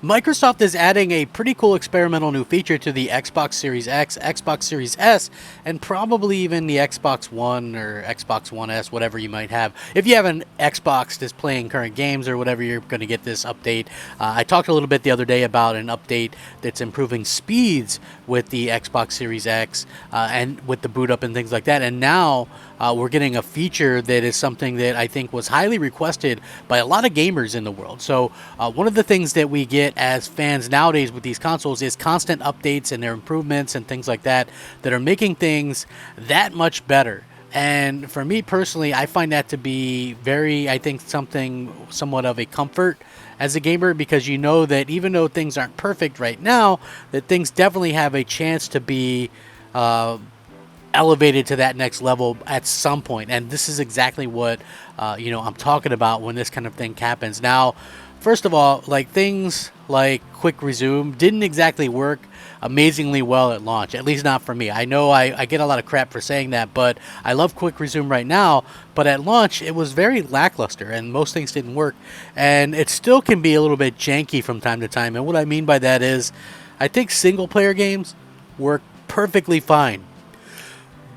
Microsoft is adding a pretty cool experimental new feature to the Xbox Series X, Xbox Series S, and probably even the Xbox One or Xbox One S, whatever you might have. If you have an Xbox that's playing current games or whatever, you're going to get this update. I talked a little bit the other day about an update that's improving speeds with the Xbox Series X and with the boot up and things like that. And now we're getting a feature that is something that I think was highly requested by a lot of gamers in the world. So one of the things that we get as fans nowadays with these consoles is constant updates and their improvements and things like that that are making things that much better. And for me personally, I find that to be I think something somewhat of a comfort as a gamer, because you know that even though things aren't perfect right now, that things definitely have a chance to be elevated to that next level at some point. And this is exactly what I'm talking about when this kind of thing happens. Now, first of all, like things like quick resume didn't exactly work amazingly well at launch, at least not for me. I know I get a lot of crap for saying that, but I love quick resume right now. But at launch, it was very lackluster and most things didn't work. And it still can be a little bit janky from time to time. And what I mean by that is I think single player games work perfectly fine.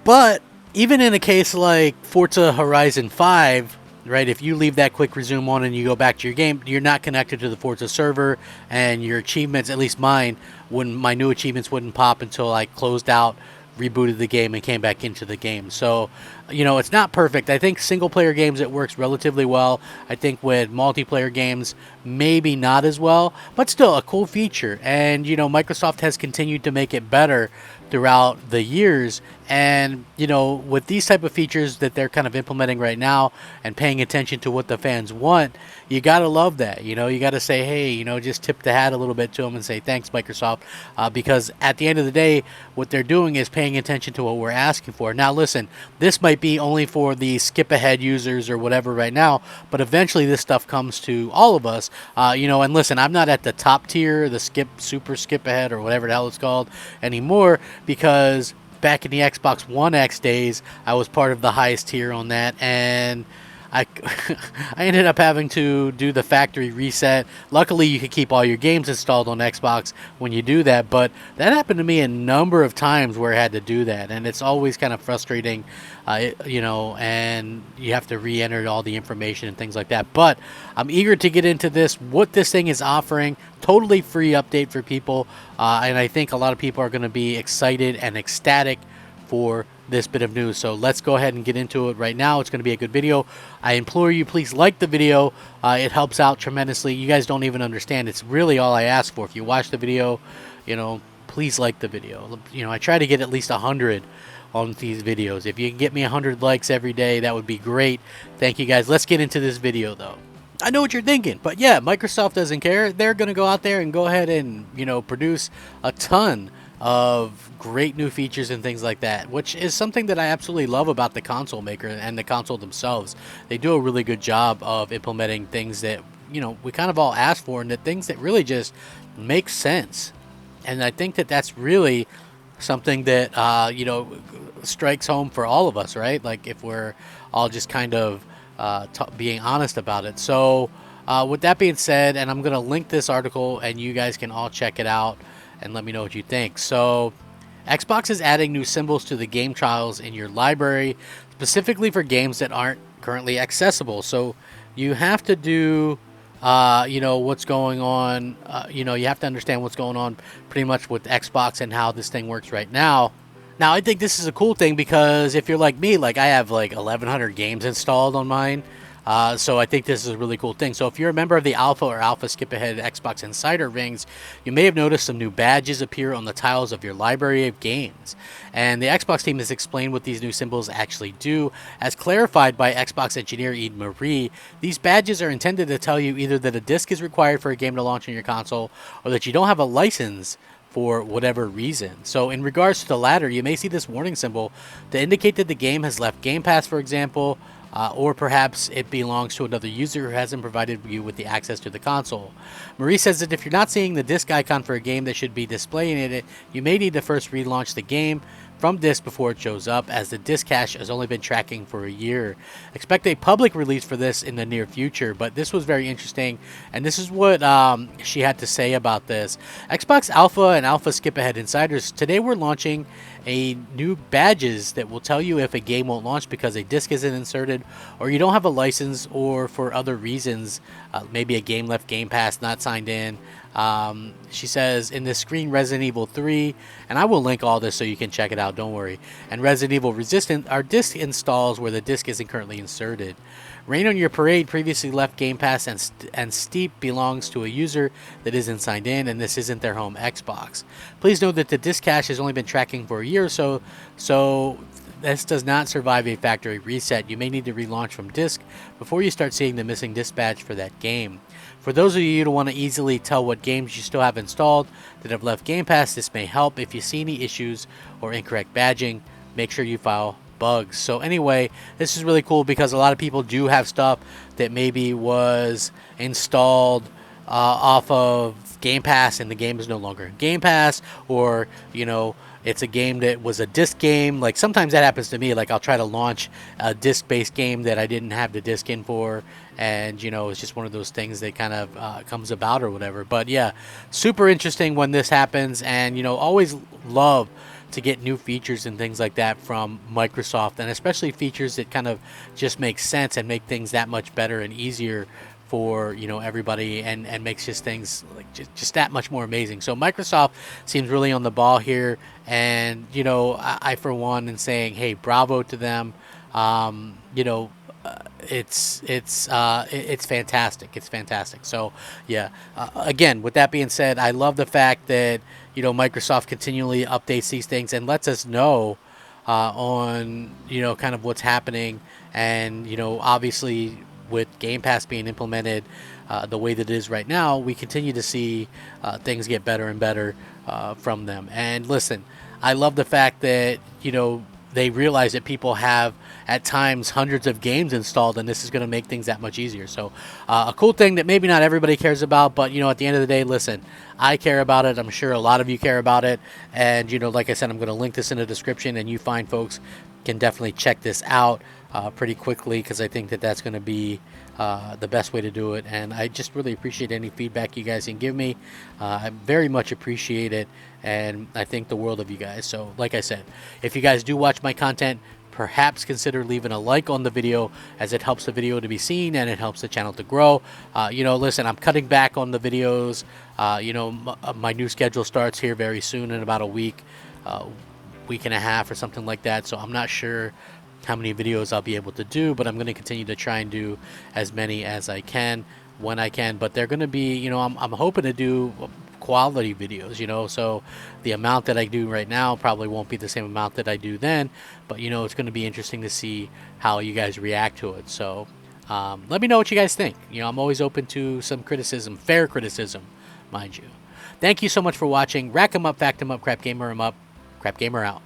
But even in a case like Forza Horizon 5, right, if you leave that quick resume on and you go back to your game, you're not connected to the Forza server, and your achievements, at least mine, my new achievements wouldn't pop until I closed out, rebooted the game, and came back into the game. So, it's not perfect. I think single player games, it works relatively well. I think with multiplayer games, maybe not as well, but still a cool feature. And, Microsoft has continued to make it better throughout the years. And, with these type of features that they're kind of implementing right now and paying attention to what the fans want, you got to love that. You got to say, hey, just tip the hat a little bit to them and say, thanks, Microsoft, because at the end of the day, what they're doing is paying attention to what we're asking for. Now, listen, this might be only for the skip ahead users or whatever right now, but eventually this stuff comes to all of us, and listen, I'm not at the top tier, the super skip ahead or whatever the hell it's called anymore, because back in the Xbox One X days, I was part of the highest tier on that, and I ended up having to do the factory reset. Luckily, you could keep all your games installed on Xbox when you do that, but that happened to me a number of times where I had to do that, and it's always kind of frustrating, and you have to re-enter all the information and things like that. But I'm eager to get into what this thing is offering. Totally free update for people, and I think a lot of people are going to be excited and ecstatic for this bit of news. So let's go ahead and get into it right now. It's going to be a good video. I implore you, please like the video. It helps out tremendously. You guys don't even understand. It's really all I ask for. If you watch the video, please like the video. I try to get at least 100 on these videos. If you can get me 100 likes every day, that would be great. Thank you guys. Let's get into this video though. I know what you're thinking, but yeah, Microsoft doesn't care. They're going to go out there and go ahead and, produce a ton of great new features and things like that, which is something that I absolutely love about the console maker and the console themselves. They do a really good job of implementing things that, we kind of all ask for, and the things that really just make sense. And I think that that's really something that, strikes home for all of us, right? Like if we're all just kind of being honest about it. So with that being said, and I'm going to link this article and you guys can all check it out and let me know what you think. So Xbox is adding new symbols to the game trials in your library, specifically for games that aren't currently accessible. So you have to do, what's going on. You have to understand what's going on pretty much with Xbox and how this thing works right now. Now, I think this is a cool thing because if you're like me, like I have like 1,100 games installed on mine. So I think this is a really cool thing. So if you're a member of the Alpha or Alpha Skip Ahead Xbox Insider rings, you may have noticed some new badges appear on the tiles of your library of games. And the Xbox team has explained what these new symbols actually do. As clarified by Xbox engineer Eden Marie, these badges are intended to tell you either that a disc is required for a game to launch on your console or that you don't have a license for whatever reason. So in regards to the latter, you may see this warning symbol to indicate that the game has left Game Pass, for example, or perhaps it belongs to another user who hasn't provided you with the access to the console. Marie says that if you're not seeing the disc icon for a game that should be displaying in it, you may need to first relaunch the game. from disk before it shows up, as the disk cache has only been tracking for a year. Expect a public release for this in the near future, but this was very interesting, and this is what she had to say about this. Xbox Alpha and Alpha Skip Ahead Insiders, today we're launching a new badges that will tell you if a game won't launch because a disc isn't inserted, or you don't have a license, or for other reasons, maybe a game left Game Pass, not signed in. She says in this screen, Resident Evil 3, and I will link all this so you can check it out, don't worry, and Resident Evil Resistant are disk installs where the disk isn't currently inserted. Rain on Your Parade previously left Game Pass, and Steep belongs to a user that isn't signed in, and this isn't their home Xbox. Please note that the disk cache has only been tracking for a year or so this does not survive a factory reset. You may need to relaunch from disk before you start seeing the missing disk badge for that game. For those of you who want to easily tell what games you still have installed that have left Game Pass, this may help. If you see any issues or incorrect badging, make sure you file bugs. So anyway, this is really cool because a lot of people do have stuff that maybe was installed off of Game Pass and the game is no longer in Game Pass, or it's a game that was a disc game. Like sometimes that happens to me. Like I'll try to launch a disc-based game that I didn't have the disc in for, and it's just one of those things that kind of comes about or whatever. But yeah, super interesting when this happens, and always love to get new features and things like that from Microsoft, and especially features that kind of just make sense and make things that much better and easier for everybody, and makes just things like just that much more amazing. So Microsoft seems really on the ball here, and I for one am saying, hey, bravo to them. It's fantastic. It's fantastic. So yeah, again, with that being said, I love the fact that Microsoft continually updates these things and lets us know on kind of what's happening, and obviously with Game Pass being implemented the way that it is right now, we continue to see things get better and better from them. And listen, I love the fact that they realize that people have at times hundreds of games installed, and this is going to make things that much easier. So a cool thing that maybe not everybody cares about, but at the end of the day, listen, I care about it. I'm sure a lot of you care about it, and like I said, I'm going to link this in the description, and you fine folks can definitely check this out pretty quickly, because I think that that's going to be the best way to do it. And I just really appreciate any feedback you guys can give me. I very much appreciate it, and I think the world of you guys. So like I said, if you guys do watch my content, perhaps consider leaving a like on the video, as it helps the video to be seen and it helps the channel to grow. Listen, I'm cutting back on the videos. My new schedule starts here very soon, in about a week and a half or something like that. So I'm not sure how many videos I'll be able to do, but I'm going to continue to try and do as many as I can when I can. But they're going to be, I'm hoping to do quality videos, so the amount that I do right now probably won't be the same amount that I do then, but it's going to be interesting to see how you guys react to it. So let me know what you guys think. I'm always open to some criticism, fair criticism, mind you. Thank you so much for watching. Rack 'em up, fact 'em up, crap gamer 'em up, crap gamer out.